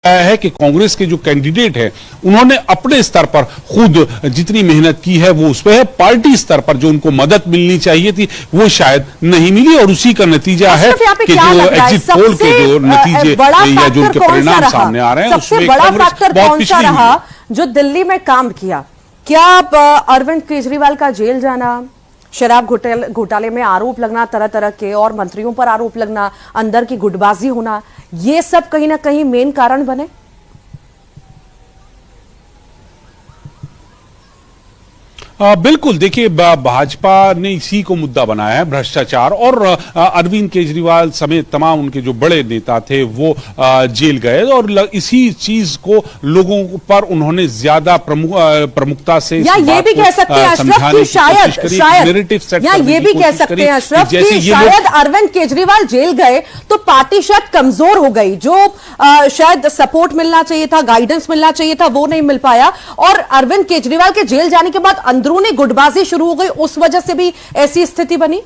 है कि कांग्रेस के जो कैंडिडेट है उन्होंने अपने स्तर पर खुद जितनी मेहनत की है वो उस पर है, पार्टी स्तर पर जो उनको मदद मिलनी चाहिए थी वो शायद नहीं मिली और उसी का नतीजा है कि जो एग्जिट पोल के जो नतीजे या जो उनके परिणाम सामने आ रहे हैं सबसे बड़ा फैक्टर कौन सा रहा जो दिल्ली में काम किया? क्या अरविंद केजरीवाल का जेल जाना, शराब घोटाले में आरोप लगना तरह तरह के और मंत्रियों पर आरोप लगना, अंदर की गुटबाजी होना, ये सब कहीं ना कहीं मेन कारण बने? बिल्कुल, देखिए भाजपा ने इसी को मुद्दा बनाया है, भ्रष्टाचार, और अरविंद केजरीवाल समेत तमाम उनके जो बड़े नेता थे वो जेल गए और इसी चीज को लोगों पर उन्होंने ज्यादा प्रमुखता से या ये भी कह सकते हैं अशरफ कि शायद या ये भी कह सकते हैं अशरफ कि शायद अरविंद केजरीवाल जेल गए तो पार्टी शायद कमजोर हो गई, जो शायद सपोर्ट मिलना चाहिए था, गाइडेंस मिलना चाहिए था, वो नहीं मिल पाया, और अरविंद केजरीवाल के जेल जाने के बाद अंदरूनी गुटबाजी शुरू हो गई, उस वजह से भी ऐसी स्थिति बनी।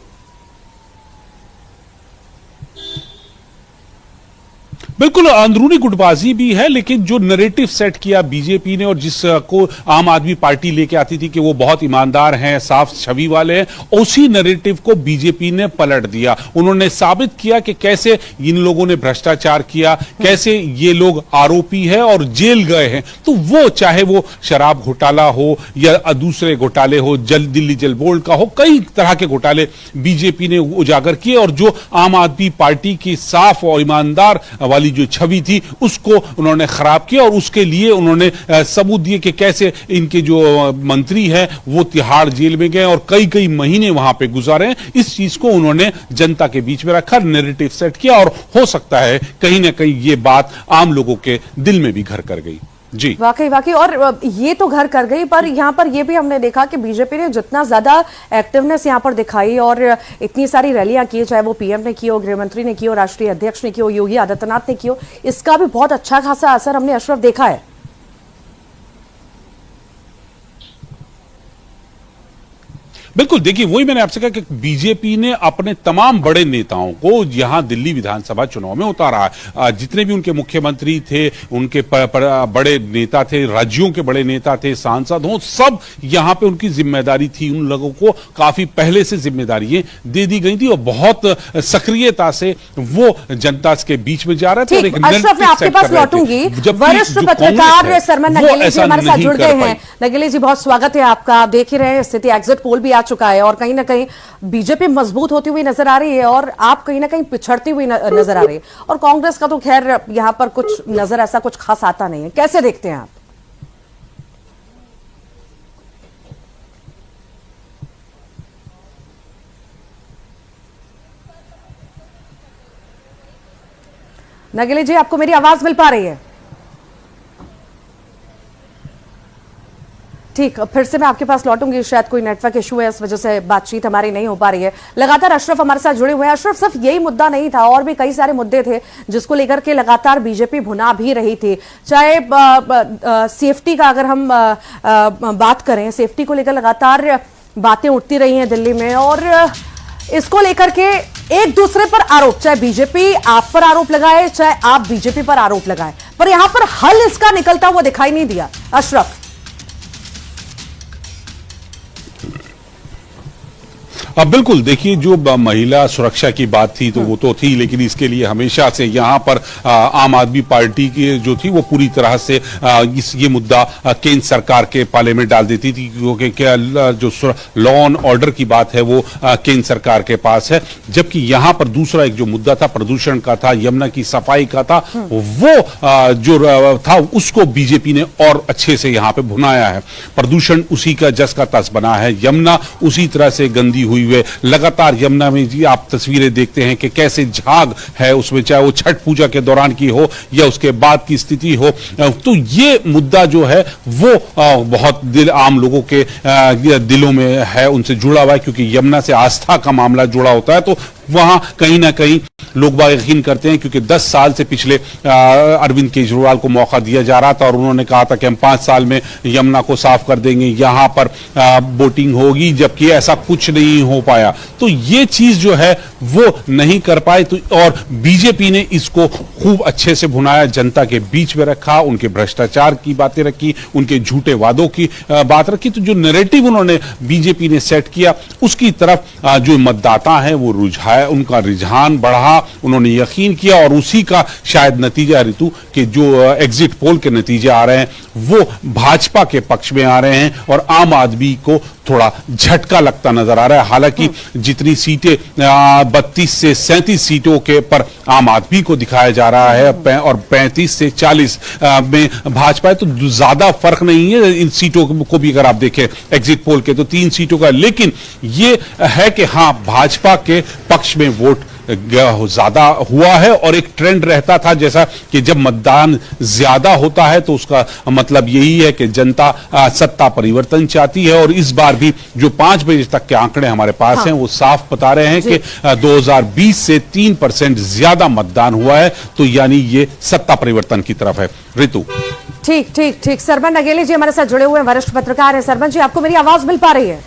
बिल्कुल, अंदरूनी गुटबाजी भी है, लेकिन जो नैरेटिव सेट किया बीजेपी ने और जिसको आम आदमी पार्टी लेके आती थी कि वो बहुत ईमानदार हैं, साफ छवि वाले हैं, उसी नैरेटिव को बीजेपी ने पलट दिया। उन्होंने साबित किया कि कैसे इन लोगों ने भ्रष्टाचार किया, कैसे ये लोग आरोपी है और जेल गए हैं। तो वो चाहे वो शराब घोटाला हो या दूसरे घोटाले हो, दिल्ली जल बोर्ड का हो, कई तरह के घोटाले बीजेपी ने उजागर किए और जो आम आदमी पार्टी की साफ और ईमानदार वाली जो छवि थी उसको उन्होंने खराब किया और उसके लिए उन्होंने सबूत दिए कि कैसे इनके जो मंत्री हैं वो तिहाड़ जेल में गए और कई कई महीने वहां पे गुजारे। इस चीज को उन्होंने जनता के बीच में रखा, नैरेटिव सेट किया और हो सकता है कहीं ना कहीं ये बात आम लोगों के दिल में भी घर कर गई। जी वाकई और ये तो घर कर गई, पर यहाँ पर ये भी हमने देखा कि बीजेपी ने जितना ज्यादा एक्टिवनेस यहाँ पर दिखाई और इतनी सारी रैलियां की, चाहे वो पीएम ने की हो, गृह मंत्री ने की हो, राष्ट्रीय अध्यक्ष ने की हो, योगी आदित्यनाथ ने की हो, इसका भी बहुत अच्छा खासा असर हमने अशरफ देखा है। बिल्कुल, देखिए वही मैंने आपसे कहा कि बीजेपी ने अपने तमाम बड़े नेताओं को यहां दिल्ली विधानसभा चुनाव में उतारा है। जितने भी उनके मुख्यमंत्री थे, उनके बड़े नेता थे, राज्यों के बड़े नेता थे, सांसद हों, सब यहां पे उनकी जिम्मेदारी थी। उन लोगों को काफी पहले से जिम्मेदारियां दे दी गई थी और बहुत सक्रियता से वो जनता के बीच में जा रहे थे। अशरफ, मैं आपके पास लौटूंगी। वरिष्ठ पत्रकार सरमन नगेली जी हमारे साथ जुड़ गए हैं। नगेली जी, बहुत स्वागत है आपका। आप देख ही रहे हैं स्थिति, एग्जिट पोल भी चुका है और कहीं ना कहीं बीजेपी मजबूत होती हुई नजर आ रही है और आप कहीं ना कहीं पिछड़ती हुई नजर आ रही है, और कांग्रेस का तो खैर यहां पर कुछ नजर ऐसा कुछ खास आता नहीं है। कैसे देखते हैं आप? नगेली जी, आपको मेरी आवाज मिल पा रही है? ठीक, फिर से मैं आपके पास लौटूंगी। शायद कोई नेटवर्क इशू है, इस वजह से बातचीत हमारी नहीं हो पा रही है। लगातार अशरफ हमारे साथ जुड़े हुए हैं। अशरफ, सिर्फ यही मुद्दा नहीं था, और भी कई सारे मुद्दे थे जिसको लेकर के लगातार बीजेपी भुना भी रही थी। चाहे सेफ्टी का अगर हम बात करें, सेफ्टी को लेकर लगातार बातें उठती रही हैं दिल्ली में, और इसको लेकर के एक दूसरे पर आरोप, चाहे बीजेपी आप पर आरोप लगाए, चाहे आप बीजेपी पर आरोप लगाए, पर यहां पर हल इसका निकलता हुआ दिखाई नहीं दिया। अशरफ, बिल्कुल, देखिए जो महिला सुरक्षा की बात थी तो वो तो थी, लेकिन इसके लिए हमेशा से यहाँ पर आम आदमी पार्टी की जो थी वो पूरी तरह से ये मुद्दा केंद्र सरकार के पाले में डाल देती थी, क्योंकि जो लॉ एंड ऑर्डर की बात है वो केंद्र सरकार के पास है। जबकि यहाँ पर दूसरा एक जो मुद्दा था प्रदूषण का था, यमुना की सफाई का था, वो जो था उसको बीजेपी ने और अच्छे से यहाँ पे भुनाया है। प्रदूषण उसी का जस का तस बना है, यमुना उसी तरह से गंदी हुई हुए। लगातार यमुना में जी आप तस्वीरें देखते हैं कि कैसे झाग है उसमें, चाहे वो छठ पूजा के दौरान की हो या उसके बाद की स्थिति हो। तो ये मुद्दा जो है वो बहुत आम लोगों के दिलों में है, उनसे जुड़ा हुआ है, क्योंकि यमुना से आस्था का मामला जुड़ा होता है। तो वहां कहीं ना कहीं लोग बाग यकीन करते हैं, क्योंकि 10 साल से पिछले अरविंद केजरीवाल को मौका दिया जा रहा था और उन्होंने कहा था कि हम 5 साल में यमुना को साफ कर देंगे, यहां पर बोटिंग होगी, जबकि ऐसा कुछ नहीं हो पाया। तो ये चीज जो है वो नहीं कर पाए। तो और बीजेपी ने इसको खूब अच्छे से भुनाया, जनता के बीच में रखा, उनके भ्रष्टाचार की बातें रखी, उनके झूठे वादों की बात रखी। तो जो नैरेटिव उन्होंने बीजेपी ने सेट किया उसकी तरफ जो मतदाता हैं वो उनका रुझान बढ़ा, उन्होंने यकीन किया और उसी का शायद नतीजा ऋतु के जो एग्जिट पोल के नतीजे आ रहे हैं वो भाजपा के पक्ष में आ रहे हैं और आम आदमी को थोड़ा झटका लगता नजर आ रहा है। हालांकि जितनी सीटें 32 से 37 सीटों के पर आम आदमी को दिखाया जा रहा है और 35 से 40 में भाजपा है, तो ज्यादा फर्क नहीं है इन सीटों को भी अगर आप देखें एग्जिट पोल के तो 3 सीटों का। लेकिन ये है कि हां भाजपा के पक्ष में वोट ज्यादा हुआ है और एक ट्रेंड रहता था जैसा कि जब मतदान ज्यादा होता है तो उसका मतलब यही है कि जनता सत्ता परिवर्तन चाहती है। और इस बार भी जो 5 बजे तक के आंकड़े हमारे पास हैं वो साफ बता रहे हैं कि 2020 से 3% ज्यादा मतदान हुआ है, तो यानी ये सत्ता परिवर्तन की तरफ है। ऋतु ठीक ठीक ठीक। सरमन नगेली जी हमारे साथ जुड़े हुए हैं, वरिष्ठ पत्रकार हैं। सरमन जी, आपको मेरी आवाज मिल पा रही है?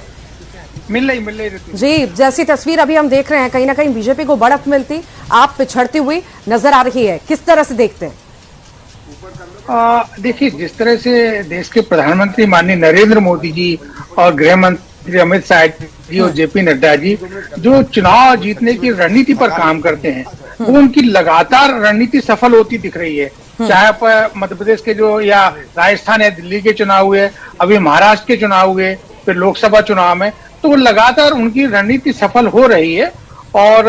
मिल रही जी, जैसी तस्वीर अभी हम देख रहे हैं, कहीं ना कहीं बीजेपी को बढ़त मिलती, आप पिछड़ती हुई नजर आ रही है, किस तरह से देखते हैं? देखिए, जिस तरह से देश के प्रधानमंत्री माननीय नरेंद्र मोदी जी और गृह मंत्री अमित शाह जी और जेपी नड्डा जी जो चुनाव जीतने की रणनीति पर काम करते हैं, वो उनकी लगातार रणनीति सफल होती दिख रही है। चाहे मध्य प्रदेश के जो या राजस्थान या दिल्ली के चुनाव हुए, अभी महाराष्ट्र के चुनाव हुए, फिर लोकसभा चुनाव में, तो लगातार उनकी रणनीति सफल हो रही है। और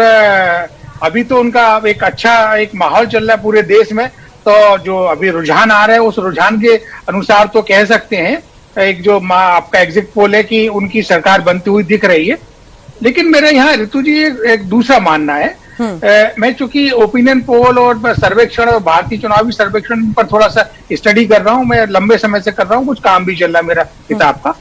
अभी तो उनका एक अच्छा एक माहौल चल रहा है पूरे देश में, तो जो अभी रुझान आ रहा है उस रुझान के अनुसार तो कह सकते हैं एक जो आपका एग्जिट पोल है कि उनकी सरकार बनती हुई दिख रही है। लेकिन मेरा यहाँ ऋतु जी एक दूसरा मानना है। मैं चूंकि ओपिनियन पोल और सर्वेक्षण और भारतीय चुनावी सर्वेक्षण पर थोड़ा सा स्टडी कर रहा हूँ, मैं लंबे समय से कर रहा हूँ, कुछ काम भी चल रहा है मेरा किताब का।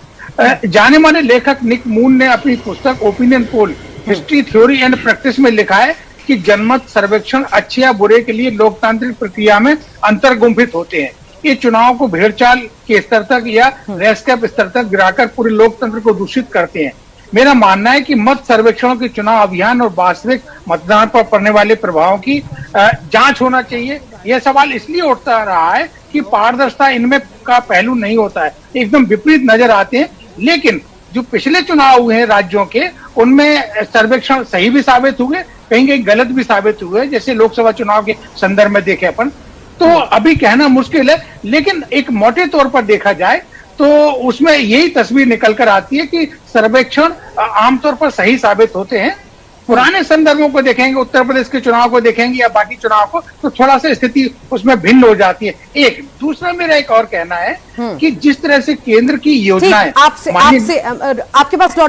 जाने माने लेखक निक मून ने अपनी पुस्तक opinion poll history theory and practice में लिखा है कि जनमत सर्वेक्षण अच्छे या बुरे के लिए लोकतांत्रिक प्रक्रिया में अंतर्गुंफित होते हैं। ये चुनाव को भेड़चाल के स्तर तक या रेस्कैप स्तर तक गिराकर पूरे लोकतंत्र को दूषित करते हैं। मेरा मानना है कि मत सर्वेक्षणों के चुनाव अभियान और वास्तविक मतदान पर पड़ने वाले प्रभावों की जांच होना चाहिए। यह सवाल इसलिए उठता रहा है कि पारदर्शिता इनमें का पहलू नहीं होता है, एकदम विपरीत नजर आते हैं। लेकिन जो पिछले चुनाव हुए हैं राज्यों के, उनमें सर्वेक्षण सही भी साबित हुए, कहीं कहीं गलत भी साबित हुए, जैसे लोकसभा चुनाव के संदर्भ में देखे अपन। तो अभी कहना मुश्किल है, लेकिन एक मोटे तौर पर देखा जाए तो उसमें यही तस्वीर निकल कर आती है कि सर्वेक्षण आमतौर पर सही साबित होते हैं। पुराने संदर्भों को देखेंगे, उत्तर प्रदेश के चुनाव को देखेंगे या बाकी चुनाव को, तो थोड़ा सा स्थिति उसमें भिन्न हो जाती है। एक दूसरा मेरा एक और कहना है कि जिस तरह से केंद्र की योजनाएं आपके पास लौट